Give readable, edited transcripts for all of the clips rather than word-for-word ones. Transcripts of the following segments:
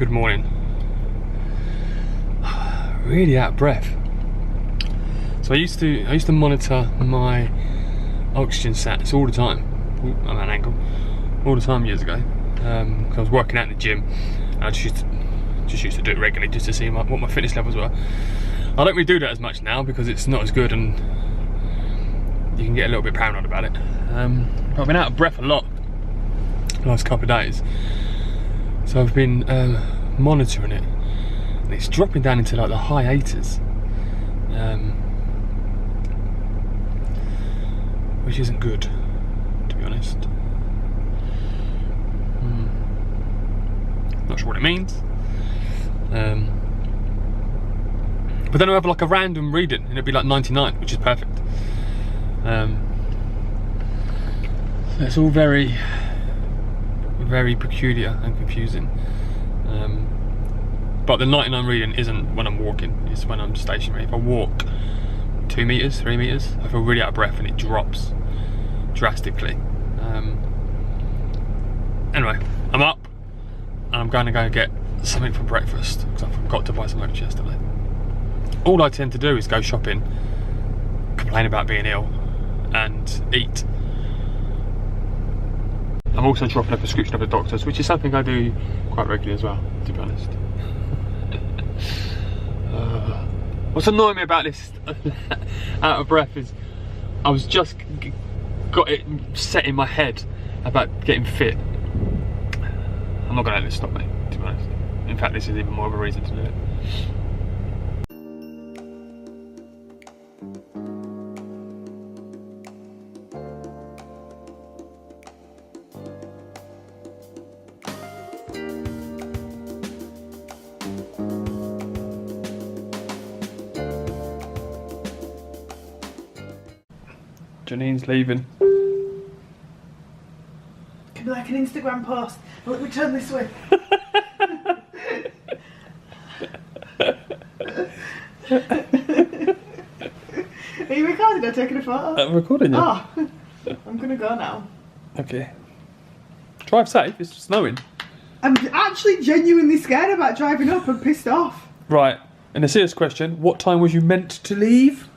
Good morning. Really out of breath. So I used to monitor my oxygen sats all the time. Ooh, I'm at an angle. All the time years ago. Cause I was working out in the gym. And I just used to do it regularly just to see what my fitness levels were. I don't really do that as much now because it's not as good and you can get a little bit paranoid about it. But I've been out of breath a lot the last couple of days. So I've been monitoring it, and it's dropping down into like the high 80s, which isn't good, to be honest. Not sure what it means. But then I have like a random reading, and it'd be like 99, which is perfect. So it's all very peculiar and confusing. But the 99 reading isn't when I'm walking, it's when I'm stationary. If I walk 2 meters, 3 meters, I feel really out of breath and it drops drastically. Anyway, I'm up and I'm going to go and get something for breakfast because I forgot to buy some lunch yesterday. All I tend to do is go shopping, complain about being ill and eat. I'm also dropping a prescription of the doctor's, which is something I do quite regularly as well, to be honest. What's annoying me about this out of breath is I was just got it set in my head about getting fit. I'm not going to let this stop me, to be honest. In fact, this is even more of a reason to do it. Janine's leaving. Could be like an Instagram post. Let me turn this way. Are you recording or taking a photo? I'm recording you. Oh, I'm gonna go now. Okay. Drive safe, it's snowing. I'm actually genuinely scared about driving up and pissed off. Right, and a serious question, what time was you meant to leave?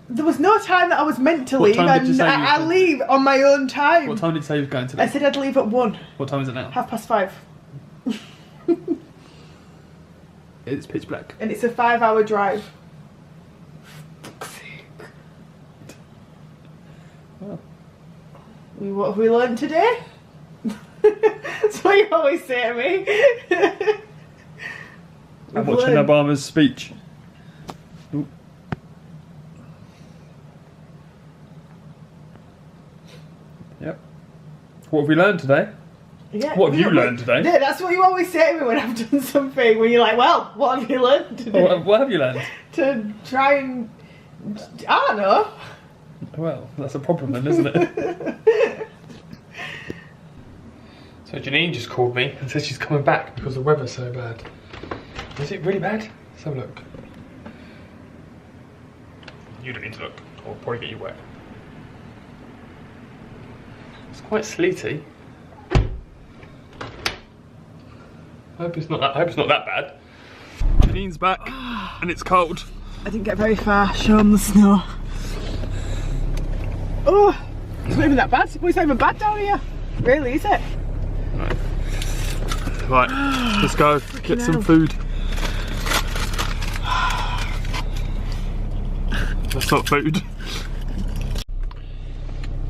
There was no time that I was meant to What leave, time did you and say you I was- leave on my own time. What time did you say you were going to leave? I said I'd leave at 1. What time is it now? 5:30. It's pitch black. And it's a 5-hour drive. Fuck's sake. Well. What have we learned today? That's what you always say to me. I'm watching Obama's speech. Ooh. Yep. What have we learned today? Yeah. What have you learned today? Yeah, that's what you always say to me when I've done something. When you're like, well, what have you learned today? What have you learned? To try and... I don't know. Well, that's a problem then, isn't it? So Janine just called me and said she's coming back because the weather's so bad. Is it really bad? Let's have a look. You don't need to look. I'll probably get you wet. It's quite sleety. I hope it's not that bad. Janine's back and it's cold. I didn't get very far. Show them the snow. Oh, it's not even that bad. It's not even bad down here. Really, is it? Right, let's go get some food. That's not food.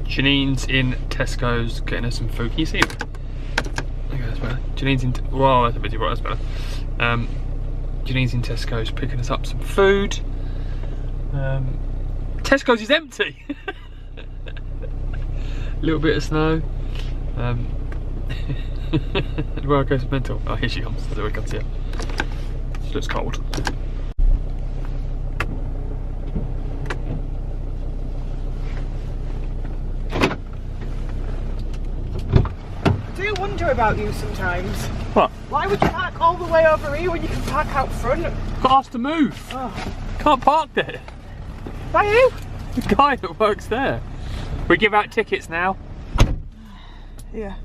Janine's in Tesco's getting us some food. Can you see it? Okay, that's better. Janine's in. Wow, that's a bit too bright. That's better. Janine's in Tesco's picking us up some food. Tesco's is empty. A little bit of snow. Where goes mental? Oh, here she comes. There we can see her. She looks cold. I do wonder about you sometimes. What? Why would you park all the way over here when you can park out front? Got asked to move. Oh. Can't park there. By who? The guy that works there. We give out tickets now. Yeah.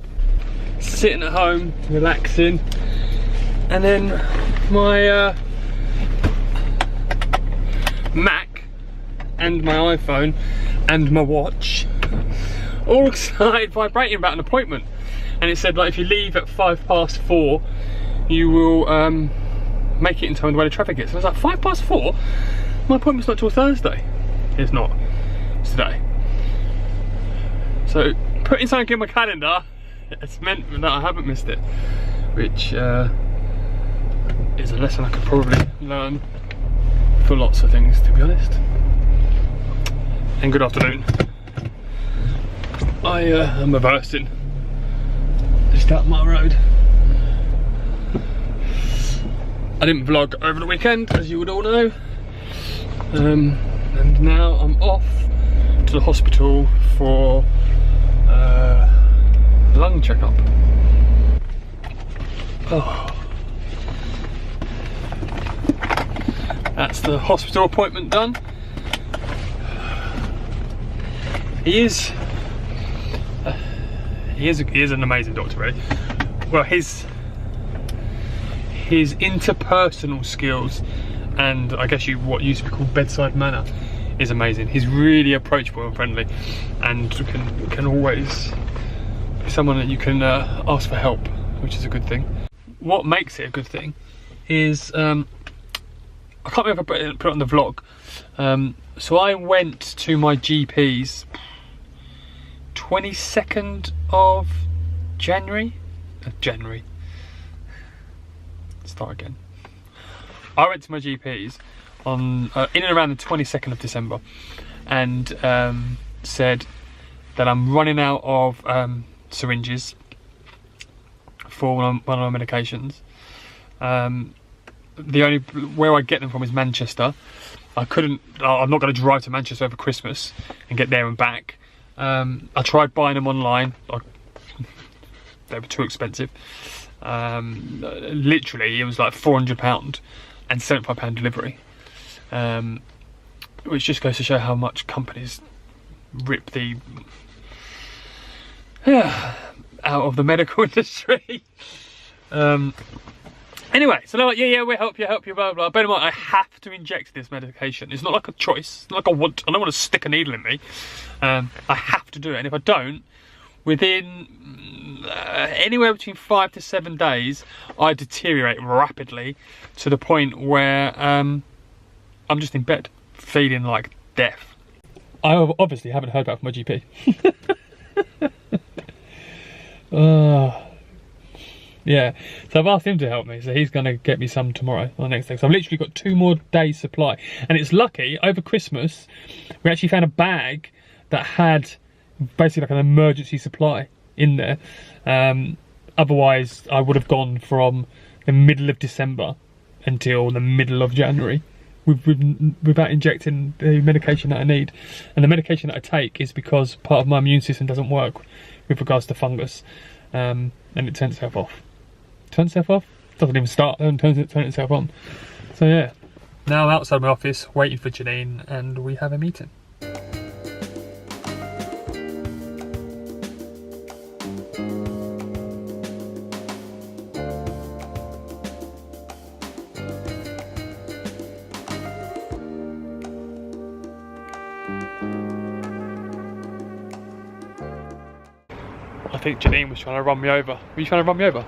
Sitting at home, relaxing. And then my Mac and my iPhone and my watch all started vibrating about an appointment. And it said, like, if you leave at 4:05, you will make it in time the way the traffic is. And I was like, 4:05? My appointment's not till Thursday. It's not. It's today. So putting something in my calendar, it's meant that I haven't missed it, which is a lesson I could probably learn for lots of things, to be honest. And good afternoon. I am reversing just out my road. I didn't vlog over the weekend, as you would all know, and now I'm off to the hospital for lung checkup. Oh. That's the hospital appointment done. He is an amazing doctor, really. Well, his interpersonal skills, and I guess what used to be called bedside manner, is amazing. He's really approachable and friendly, and can always be someone that you can ask for help, which is a good thing. What makes it a good thing is, I can't remember if I put it on the vlog. So I went to my GP's 22nd of January. Start again. I went to my GP's on in and around the 22nd of December, and said that I'm running out of syringes for one of my medications. The only where I get them from is Manchester. I'm not going to drive to Manchester over Christmas and get there and back. I tried buying them online. They were too expensive. Literally, it was like £400 and £75 delivery. Which just goes to show how much companies rip the out of the medical industry. Anyway, so they're like, yeah, we'll help you, blah, blah. Bear in mind, I have to inject this medication. It's not like a choice. It's not like I don't want to stick a needle in me. I have to do it, and if I don't, within anywhere between 5 to 7 days, I deteriorate rapidly to the point where I'm just in bed, feeling like death. I obviously haven't heard back from my GP. Yeah, so I've asked him to help me, so he's going to get me some tomorrow or the next day. So I've literally got 2 more days supply, and it's lucky, over Christmas we actually found a bag that had basically like an emergency supply in there. Otherwise I would have gone from the middle of December until the middle of January without injecting the medication that I need. And the medication that I take is because part of my immune system doesn't work with regards to fungus, and it turns itself off. Turns itself off? Doesn't even start, and turn itself on. So yeah, now I'm outside my office waiting for Janine, and we have a meeting. I think Janine was trying to run me over. Were you trying to run me over?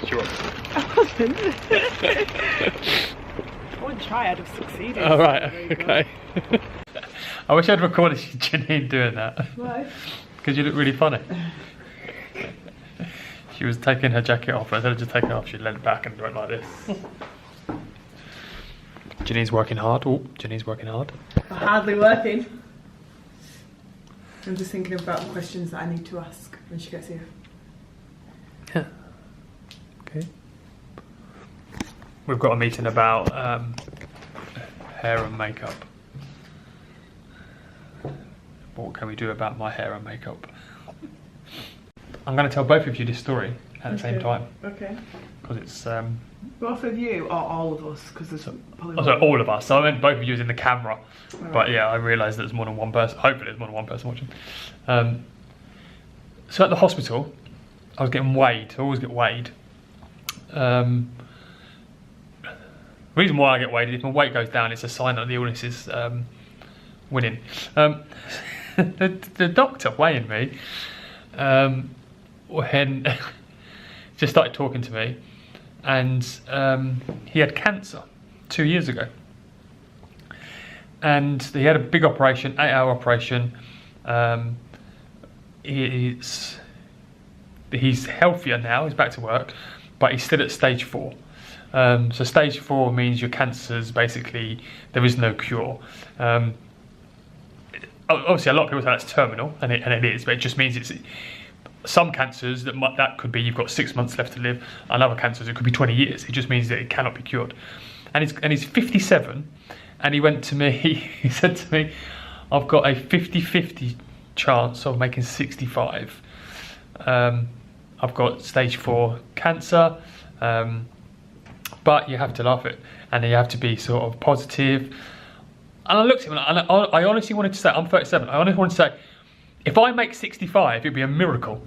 Sure. I wasn't. I wouldn't try, I'd have succeeded. Oh, right, okay. I wish I'd recorded Janine doing that. Why? Because you look really funny. She was taking her jacket off, and instead of just taking it off, she leant back and went like this. Janine's working hard. Oh, Janine's working hard. I'm hardly working. I'm just thinking about the questions that I need to ask when she gets here. Yeah. Okay. We've got a meeting about hair and makeup. What can we do about my hair and makeup? I'm going to tell both of you this story at the same time. Okay. Because it's... both of you or all of us? Because there's probably... Oh, so all of us. So I meant both of you as in the camera. Right. But yeah, I realised there's more than one person. Hopefully there's more than one person watching. So at the hospital, I was getting weighed. I always get weighed. The reason why I get weighed is if my weight goes down, it's a sign that the illness is winning. The doctor weighing me when just started talking to me, and he had cancer 2 years ago, and he had a big operation, 8-hour operation. He's healthier now, he's back to work, but he's still at stage 4. So stage 4 means your cancer's basically, there is no cure. Obviously a lot of people say that's terminal, and it is, but it just means it's some cancers that could be you've got 6 months left to live, and other cancers it could be 20 years. It just means that it cannot be cured. And he's 57, and he went to me, he said to me, I've got a 50-50 chance of making 65. I've got stage 4 cancer, but you have to laugh at it, and you have to be sort of positive. And I looked at him, and I honestly wanted to say, I'm 37, I honestly wanted to say, if I make 65, it'd be a miracle.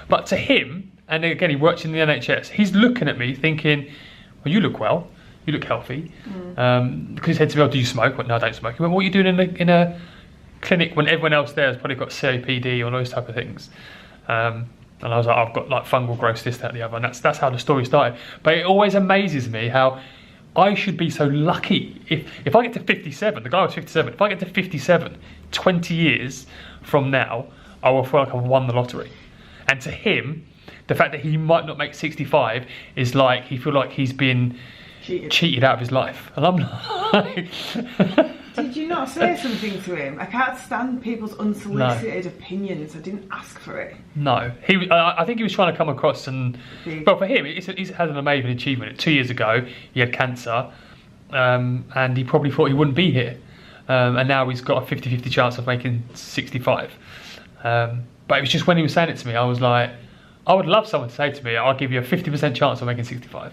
But to him, and again, he works in the NHS, he's looking at me thinking, well, you look well, you look healthy. Because he said to me, oh, do you smoke? I went, no, I don't smoke. He went, what are you doing in a clinic when everyone else there has probably got COPD or those type of things? And I was like, I've got like fungal growth, this, that, the other. And that's how the story started. But it always amazes me how I should be so lucky. If I get to 57, the guy was 57, if I get to 57, 20 years from now, I will feel like I've won the lottery. And to him, the fact that he might not make 65 is like, he feel like he's been cheated out of his life. And I'm like... Did you not say something to him? I can't stand people's unsolicited opinions. I didn't ask for it. No, I think he was trying to come across, and well, for him, he has an amazing achievement. 2 years ago, he had cancer, and he probably thought he wouldn't be here, and now he's got a 50-50 chance of making 65. But it was just when he was saying it to me, I was like, I would love someone to say to me, I'll give you a 50% chance of making 65.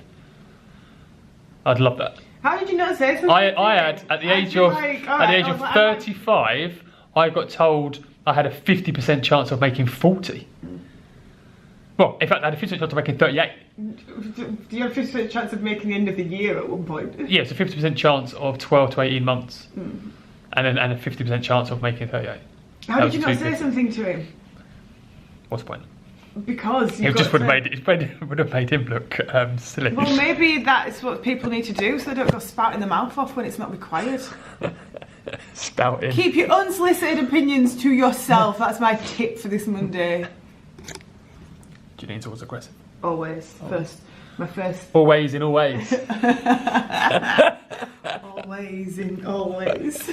I'd love that. How did you not say something? I had at the age of 35, I got told I had a 50% chance of making 40. Well, in fact, I had a 50% chance of making 38. Do you have a 50% chance of making the end of the year at one point? Yeah, it's a 50% chance of 12 to 18 months, and a 50% chance of making 38. How did you not say something to him? What's the point? Because it just would have made him look silly. Well, maybe that's what people need to do, so they don't go spouting their mouth off when it's not required. Spouting. Keep your unsolicited opinions to yourself. That's my tip for this Monday. Do you think it's always aggressive? Always. My first. Always in all ways. Always in always.